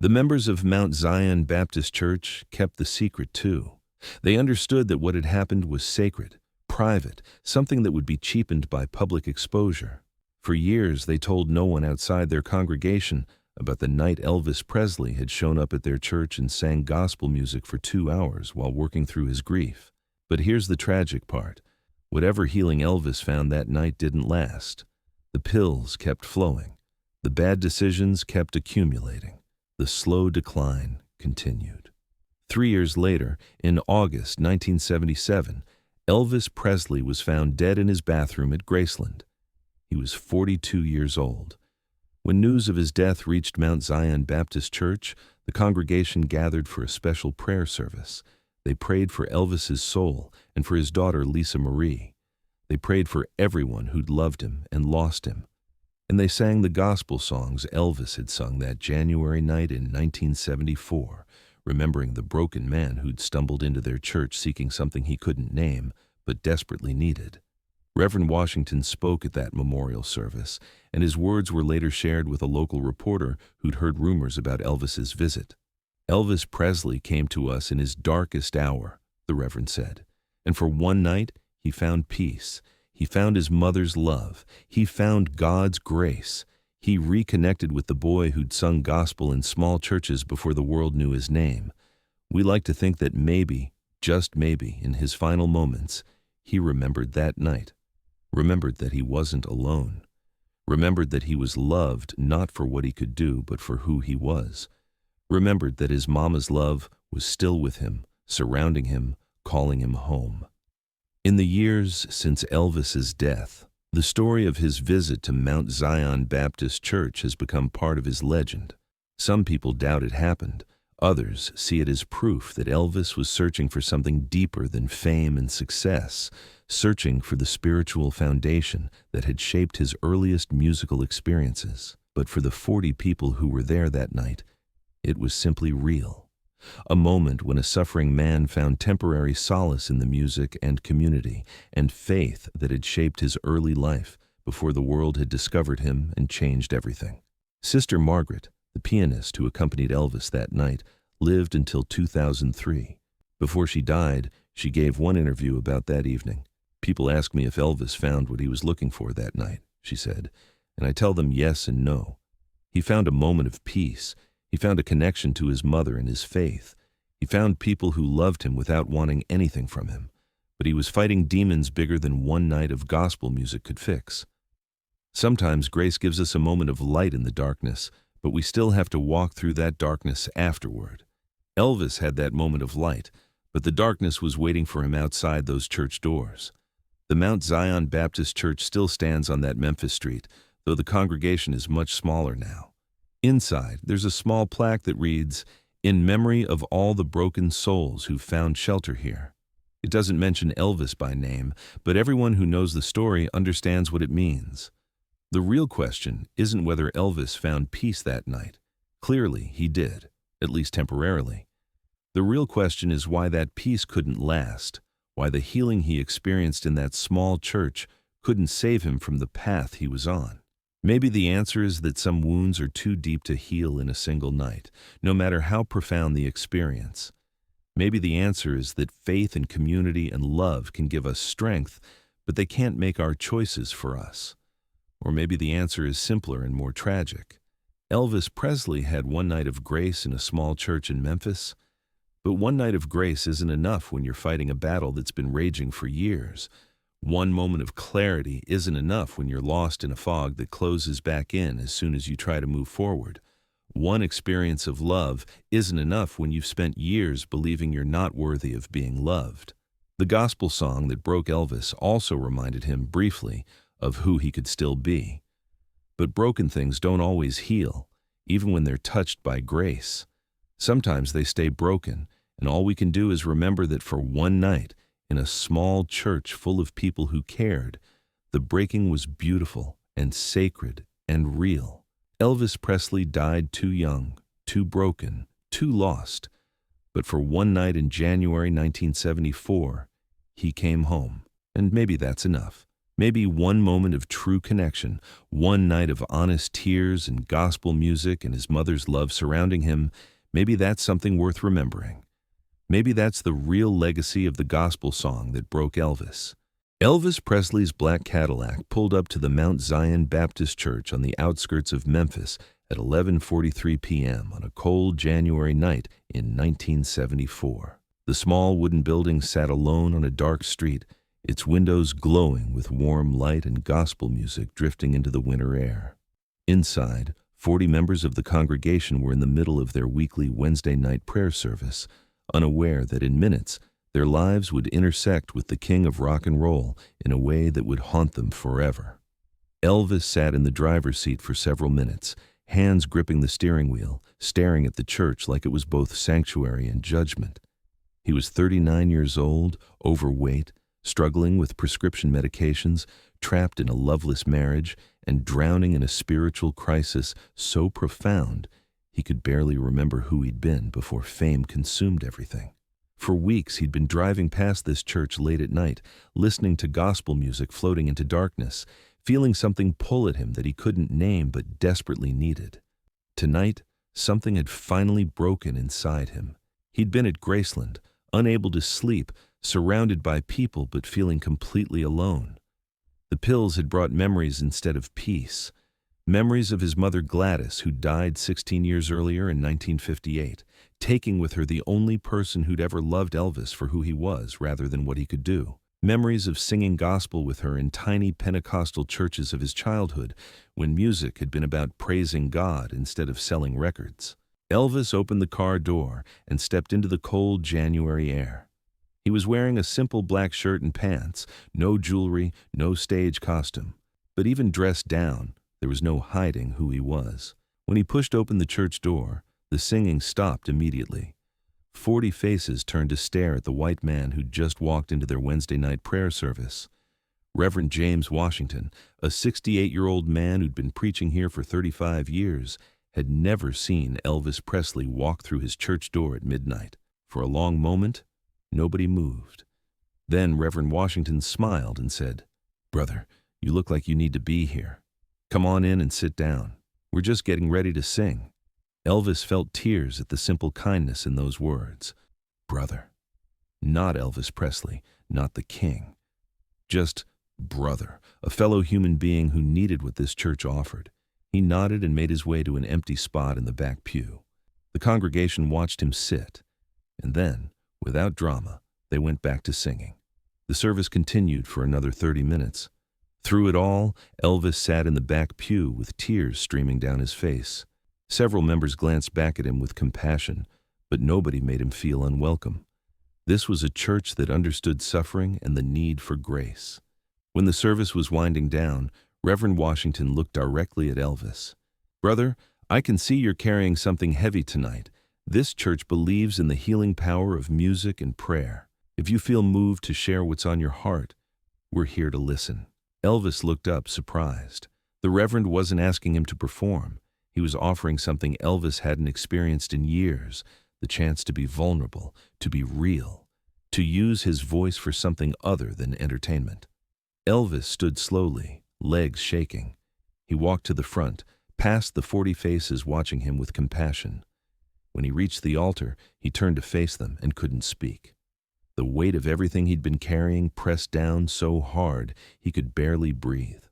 The members of Mount Zion Baptist Church kept the secret too. They understood that what had happened was sacred, private, something that would be cheapened by public exposure. For years, they told no one outside their congregation about the night Elvis Presley had shown up at their church and sang gospel music for 2 hours while working through his grief. But here's the tragic part. Whatever healing Elvis found that night didn't last. The pills kept flowing. The bad decisions kept accumulating. The slow decline continued. 3 years later, in August 1977, Elvis Presley was found dead in his bathroom at Graceland. He was 42 years old. When news of his death reached Mount Zion Baptist Church, the congregation gathered for a special prayer service. They prayed for Elvis's soul and for his daughter Lisa Marie. They prayed for everyone who'd loved him and lost him. And they sang the gospel songs Elvis had sung that January night in 1974, remembering the broken man who'd stumbled into their church seeking something he couldn't name but desperately needed. Reverend Washington spoke at that memorial service, and his words were later shared with a local reporter who'd heard rumors about Elvis's visit. Elvis Presley came to us in his darkest hour, the Reverend said, and for one night he found peace. He found his mother's love. He found God's grace. He reconnected with the boy who'd sung gospel in small churches before the world knew his name. We like to think that maybe, just maybe, in his final moments, he remembered that night. Remembered that he wasn't alone. Remembered that he was loved not for what he could do, but for who he was. Remembered that his mama's love was still with him, surrounding him, calling him home. In the years since Elvis's death, the story of his visit to Mount Zion Baptist Church has become part of his legend. Some people doubt it happened. Others see it as proof that Elvis was searching for something deeper than fame and success, searching for the spiritual foundation that had shaped his earliest musical experiences. But for the 40 people who were there that night, it was simply real. A moment when a suffering man found temporary solace in the music and community and faith that had shaped his early life before the world had discovered him and changed everything. Sister Margaret, the pianist who accompanied Elvis that night, lived until 2003. Before she died, she gave one interview about that evening. "People ask me if Elvis found what he was looking for that night," she said, "and I tell them yes and no. He found a moment of peace. He found a connection to his mother and his faith. He found people who loved him without wanting anything from him. But he was fighting demons bigger than one night of gospel music could fix." Sometimes grace gives us a moment of light in the darkness, but we still have to walk through that darkness afterward. Elvis had that moment of light, but the darkness was waiting for him outside those church doors. The Mount Zion Baptist Church still stands on that Memphis street, though the congregation is much smaller now. Inside, there's a small plaque that reads, "In memory of all the broken souls who found shelter here." It doesn't mention Elvis by name, but everyone who knows the story understands what it means. The real question isn't whether Elvis found peace that night. Clearly, he did, at least temporarily. The real question is why that peace couldn't last, why the healing he experienced in that small church couldn't save him from the path he was on. Maybe the answer is that some wounds are too deep to heal in a single night, no matter how profound the experience. Maybe the answer is that faith and community and love can give us strength, but they can't make our choices for us. Or maybe the answer is simpler and more tragic. Elvis Presley had one night of grace in a small church in Memphis, but one night of grace isn't enough when you're fighting a battle that's been raging for years. One moment of clarity isn't enough when you're lost in a fog that closes back in as soon as you try to move forward. One experience of love isn't enough when you've spent years believing you're not worthy of being loved. The gospel song that broke Elvis also reminded him briefly of who he could still be. But broken things don't always heal, even when they're touched by grace. Sometimes they stay broken, and all we can do is remember that for one night, in a small church full of people who cared, the breaking was beautiful and sacred and real. Elvis Presley died too young, too broken, too lost. But for one night in January 1974, he came home. And maybe that's enough. Maybe one moment of true connection, one night of honest tears and gospel music and his mother's love surrounding him, maybe that's something worth remembering. Maybe that's the real legacy of the gospel song that broke Elvis. Elvis Presley's black Cadillac pulled up to the Mount Zion Baptist Church on the outskirts of Memphis at 11:43 p.m. on a cold January night in 1974. The small wooden building sat alone on a dark street, its windows glowing with warm light and gospel music drifting into the winter air. Inside, 40 members of the congregation were in the middle of their weekly Wednesday night prayer service, unaware that in minutes their lives would intersect with the king of rock and roll in a way that would haunt them forever. Elvis sat in the driver's seat for several minutes, hands gripping the steering wheel, staring at the church like it was both sanctuary and judgment. He was 39 years old, overweight, struggling with prescription medications, trapped in a loveless marriage, and drowning in a spiritual crisis so profound he could barely remember who he'd been before fame consumed everything. For weeks he'd been driving past this church late at night, listening to gospel music floating into darkness, feeling something pull at him that he couldn't name but desperately needed. Tonight, something had finally broken inside him. He'd been at Graceland, unable to sleep, surrounded by people but feeling completely alone. The pills had brought memories instead of peace. Memories of his mother Gladys, who died 16 years earlier in 1958, taking with her the only person who'd ever loved Elvis for who he was rather than what he could do. Memories of singing gospel with her in tiny Pentecostal churches of his childhood, when music had been about praising God instead of selling records. Elvis opened the car door and stepped into the cold January air. He was wearing a simple black shirt and pants, no jewelry, no stage costume. But even dressed down, there was no hiding who he was. When he pushed open the church door, the singing stopped immediately. 40 faces turned to stare at the white man who'd just walked into their Wednesday night prayer service. Reverend James Washington, a 68-year-old man who'd been preaching here for 35 years, had never seen Elvis Presley walk through his church door at midnight. For a long moment, nobody moved. Then Reverend Washington smiled and said, "Brother, you look like you need to be here. Come on in and sit down. We're just getting ready to sing." Elvis felt tears at the simple kindness in those words. Brother. Not Elvis Presley, not the king. Just brother, a fellow human being who needed what this church offered. He nodded and made his way to an empty spot in the back pew. The congregation watched him sit, and then, without drama, they went back to singing. The service continued for another 30 minutes. Through it all, Elvis sat in the back pew with tears streaming down his face. Several members glanced back at him with compassion, but nobody made him feel unwelcome. This was a church that understood suffering and the need for grace. When the service was winding down, Reverend Washington looked directly at Elvis. "Brother, I can see you're carrying something heavy tonight. This church believes in the healing power of music and prayer. If you feel moved to share what's on your heart, we're here to listen." Elvis looked up, surprised. The Reverend wasn't asking him to perform. He was offering something Elvis hadn't experienced in years, the chance to be vulnerable, to be real, to use his voice for something other than entertainment. Elvis stood slowly, legs shaking. He walked to the front, past the 40 faces watching him with compassion. When he reached the altar, he turned to face them and couldn't speak. The weight of everything he'd been carrying pressed down so hard he could barely breathe.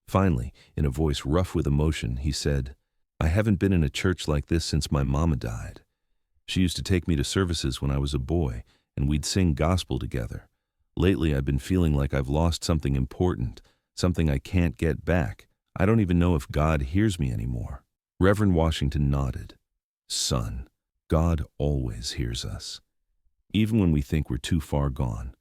Finally, in a voice rough with emotion, he said, "I haven't been in a church like this since my mama died. She used to take me to services when I was a boy, and we'd sing gospel together. Lately, I've been feeling like I've lost something important, something I can't get back. I don't even know if God hears me anymore." Reverend Washington nodded. "Son, God always hears us. Even when we think we're too far gone,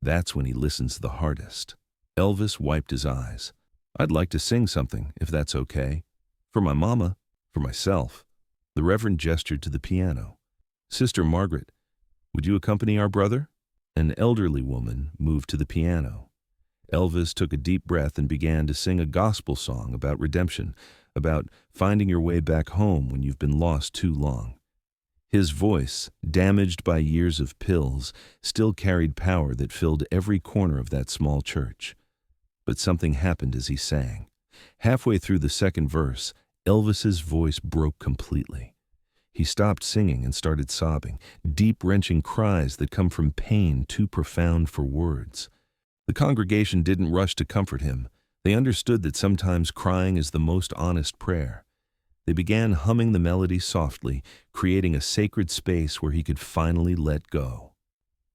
that's when he listens the hardest." Elvis wiped his eyes. "I'd like to sing something, if that's okay. For my mama, for myself." The Reverend gestured to the piano. "Sister Margaret, would you accompany our brother?" An elderly woman moved to the piano. Elvis took a deep breath and began to sing a gospel song about redemption, about finding your way back home when you've been lost too long. His voice, damaged by years of pills, still carried power that filled every corner of that small church. But something happened as he sang. Halfway through the second verse, Elvis's voice broke completely. He stopped singing and started sobbing, deep, wrenching cries that come from pain too profound for words. The congregation didn't rush to comfort him. They understood that sometimes crying is the most honest prayer. They began humming the melody softly, creating a sacred space where he could finally let go.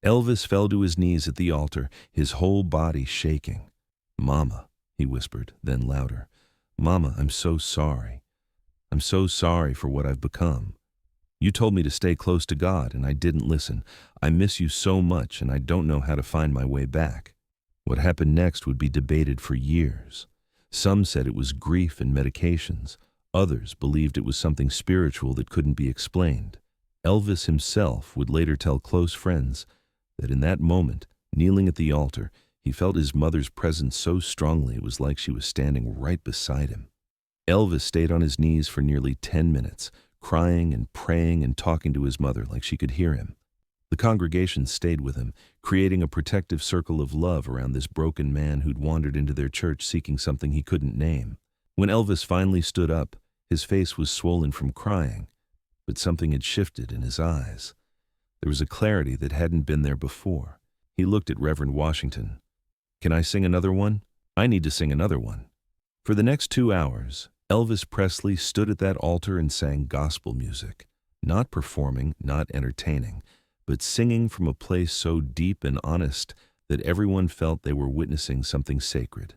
Elvis fell to his knees at the altar, his whole body shaking. "Mama," he whispered, then louder. "Mama, I'm so sorry. I'm so sorry for what I've become. You told me to stay close to God, and I didn't listen. I miss you so much, and I don't know how to find my way back." What happened next would be debated for years. Some said it was grief and medications. Others believed it was something spiritual that couldn't be explained. Elvis himself would later tell close friends that in that moment, kneeling at the altar, he felt his mother's presence so strongly it was like she was standing right beside him. Elvis stayed on his knees for nearly 10 minutes, crying and praying and talking to his mother like she could hear him. The congregation stayed with him, creating a protective circle of love around this broken man who'd wandered into their church seeking something he couldn't name. When Elvis finally stood up, his face was swollen from crying, but something had shifted in his eyes. There was a clarity that hadn't been there before. He looked at Reverend Washington. "Can I sing another one? I need to sing another one." For the next 2 hours, Elvis Presley stood at that altar and sang gospel music, not performing, not entertaining, but singing from a place so deep and honest that everyone felt they were witnessing something sacred.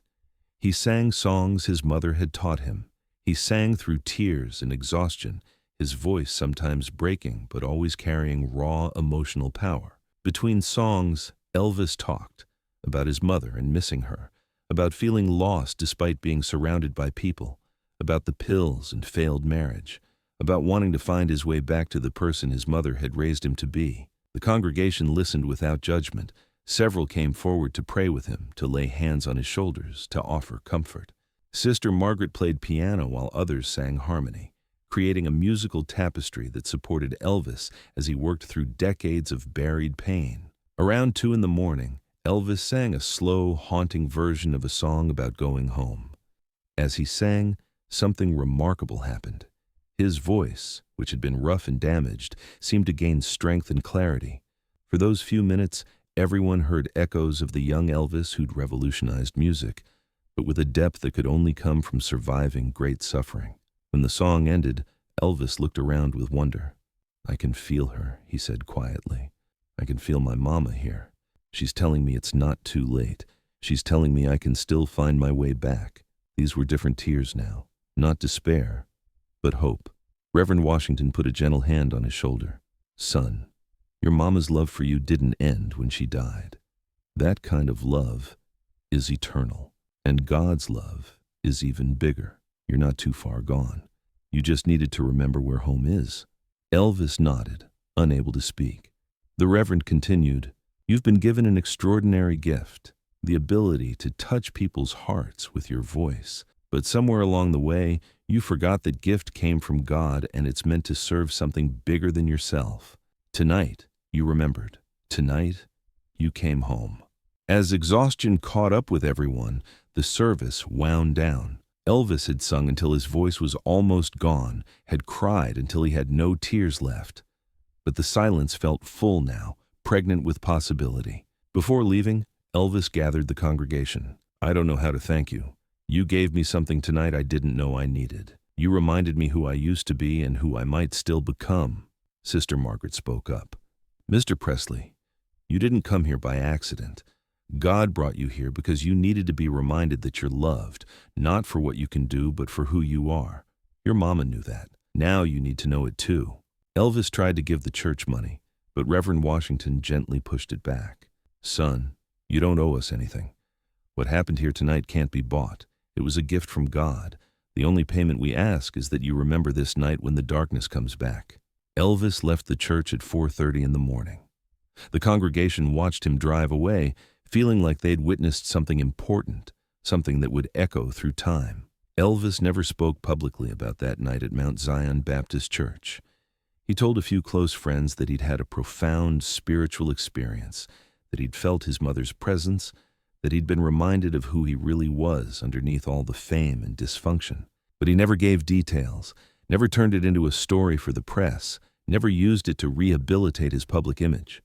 He sang songs his mother had taught him. He sang through tears and exhaustion, his voice sometimes breaking but always carrying raw emotional power. Between songs, Elvis talked about his mother and missing her, about feeling lost despite being surrounded by people, about the pills and failed marriage, about wanting to find his way back to the person his mother had raised him to be. The congregation listened without judgment. Several came forward to pray with him, to lay hands on his shoulders, to offer comfort. Sister Margaret played piano while others sang harmony, creating a musical tapestry that supported Elvis as he worked through decades of buried pain. Around 2 in the morning, Elvis sang a slow, haunting version of a song about going home. As he sang, something remarkable happened. His voice, which had been rough and damaged, seemed to gain strength and clarity. For those few minutes, everyone heard echoes of the young Elvis who'd revolutionized music, but with a depth that could only come from surviving great suffering. When the song ended, Elvis looked around with wonder. "I can feel her," he said quietly. "I can feel my mama here. She's telling me it's not too late. She's telling me I can still find my way back." These were different tears now, not despair, but hope. Reverend Washington put a gentle hand on his shoulder. "Son, your mama's love for you didn't end when she died. That kind of love is eternal, and God's love is even bigger. You're not too far gone. You just needed to remember where home is." Elvis nodded, unable to speak. The Reverend continued, "You've been given an extraordinary gift, the ability to touch people's hearts with your voice. But somewhere along the way, you forgot that gift came from God and it's meant to serve something bigger than yourself. Tonight, you remembered. Tonight, you came home." As exhaustion caught up with everyone, the service wound down. Elvis had sung until his voice was almost gone, had cried until he had no tears left. But the silence felt full now, pregnant with possibility. Before leaving, Elvis gathered the congregation. "I don't know how to thank you. You gave me something tonight I didn't know I needed. You reminded me who I used to be and who I might still become." Sister Margaret spoke up. "Mr. Presley, you didn't come here by accident. God brought you here because you needed to be reminded that you're loved, not for what you can do, but for who you are. Your mama knew that. Now you need to know it too." Elvis tried to give the church money, but Reverend Washington gently pushed it back. "Son, you don't owe us anything. What happened here tonight can't be bought. It was a gift from God. The only payment we ask is that you remember this night when the darkness comes back." Elvis left the church at 4:30 in the morning. The congregation watched him drive away, feeling like they'd witnessed something important, something that would echo through time. Elvis never spoke publicly about that night at Mount Zion Baptist Church. He told a few close friends that he'd had a profound spiritual experience, that he'd felt his mother's presence, that he'd been reminded of who he really was underneath all the fame and dysfunction. But he never gave details, never turned it into a story for the press, never used it to rehabilitate his public image.